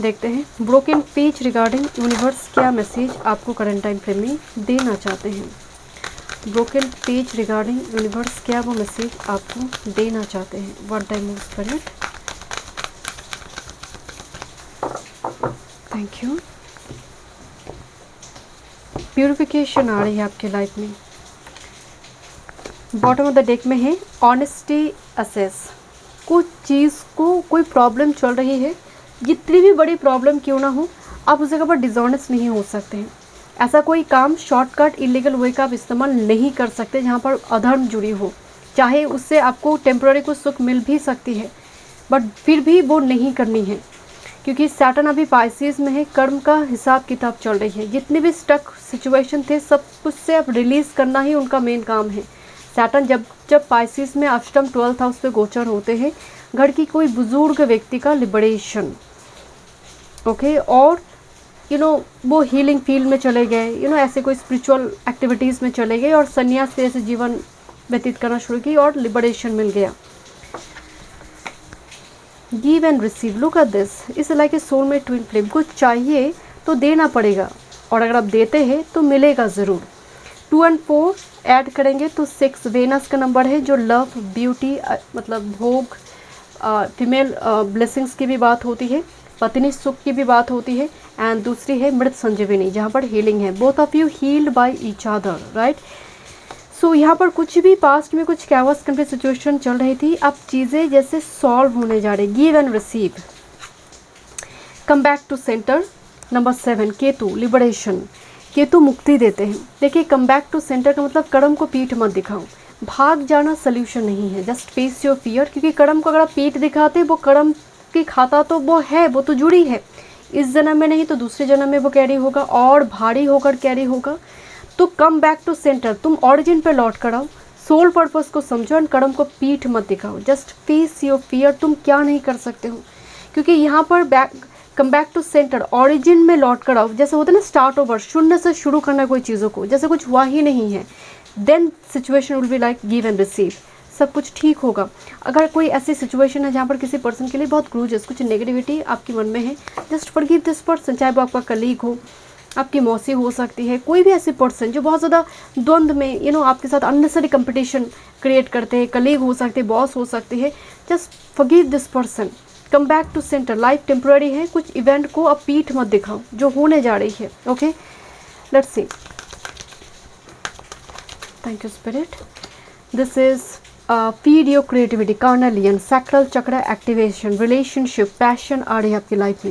देखते हैं broken page regarding universe क्या मैसेज आपको करंट टाइम फ्रेम में देना चाहते हैं। ब्रोकन पेज रिगार्डिंग यूनिवर्स क्या वो मैसेज आपको देना चाहते हैं। What time move spirit. Thank you. Purification आ रही है आपके लाइफ में। बॉटम ऑफ द डेक में है ऑनेस्टी असेस। कुछ चीज़ को कोई प्रॉब्लम चल रही है, जितनी भी बड़ी प्रॉब्लम क्यों ना हो, आप उस जगह पर डिसऑनेस्ट नहीं हो सकते हैं। ऐसा कोई काम शॉर्टकट इलीगल वे का आप इस्तेमाल नहीं कर सकते जहाँ पर अधर्म जुड़ी हो। चाहे उससे आपको टेम्पररी कुछ सुख मिल भी सकती है, बट फिर भी वो नहीं करनी है, क्योंकि सैटर्न अभी पाइसेस में है। कर्म का हिसाब किताब चल रही है। जितने भी स्टक सिचुएशन थे सब कुछ से अब रिलीज़ करना ही उनका मेन काम है। सैटर्न जब जब पाइसेस में अष्टम 12th हाउस पे गोचर होते हैं, घर की कोई बुजुर्ग व्यक्ति का लिबरेशन, ओके, और वो हीलिंग फील्ड में चले गए, ऐसे कोई स्पिरिचुअल एक्टिविटीज़ में चले गए और संन्यास से ऐसे जीवन व्यतीत करना शुरू की और लिबरेशन मिल गया। Give and receive, look at this, इस लाइक ए सोल में ट्विन फ्लेम। कुछ चाहिए तो देना पड़ेगा, और अगर आप देते हैं तो मिलेगा ज़रूर। 2 और 4 ऐड करेंगे तो 6 वेनस का नंबर है, जो लव, ब्यूटी, मतलब भोग, फीमेल ब्लेसिंग्स की भी बात होती है, पत्नी सुख की भी बात होती है। एंड दूसरी है मृत संजीवनी, जहाँ पर हीलिंग है। Both of you healed by each other, right. So यहाँ पर कुछ भी पास्ट में कुछ कैवस कंफ्लिक्ट सिचुएशन चल रही थी, अब चीज़ें जैसे सॉल्व होने जा रही। Give and receive. Come back to centre. Number 7 Ketu, liberation. Ketu मुक्ति देते हैं। देखिए, कम बैक टू सेंटर का मतलब कर्म को पीठ मत दिखाओ। भाग जाना सल्यूशन नहीं है, जस्ट फेस योर फियर। क्योंकि कर्म को अगर आप पीठ दिखाते हैं, वो कर्म की खाता तो वो है, वो तो जुड़ी है। इस जन्म में नहीं तो दूसरे जन्म में वो कैरी होगा, और भारी होकर कैरी होगा। तो कम बैक टू सेंटर, तुम ऑरिजिन पे लौट कर आओ, सोल पर्पस को समझो एंड कर्म को पीठ मत दिखाओ। Just face your fear. तुम क्या नहीं कर सकते हो, क्योंकि यहाँ पर come back to centre, origin में लौट कर आओ। जैसे होता है ना, स्टार्ट ओवर, शून्य से शुरू करना कोई चीज़ों को, जैसे कुछ हुआ ही नहीं है। Then situation will be like give and receive, सब कुछ ठीक होगा। अगर कोई ऐसी सिचुएशन है जहाँ पर किसी पर्सन के लिए बहुत ग्रूजेस, कुछ नेगेटिविटी आपके मन में है, जस्ट फॉरगिव दिस पर्सन। चाहे वो आपका कलीग हो, आपकी मौसी हो सकती है, कोई भी ऐसी पर्सन जो बहुत ज़्यादा द्वंद्व में आपके साथ अननेसेसरी कंपटीशन क्रिएट करते हैं, कलीग हो सकते हैं, बॉस हो सकते हैं, just forgive this person. Come back to centre. Life temporary है, कुछ इवेंट को अब पीठ मत दिखाओ जो होने जा रही है। Okay, let's see. Thank you spirit. This is feed your creativity, carnelian, sacral chakra activation, relationship, passion आ रही है आपकी लाइफ में।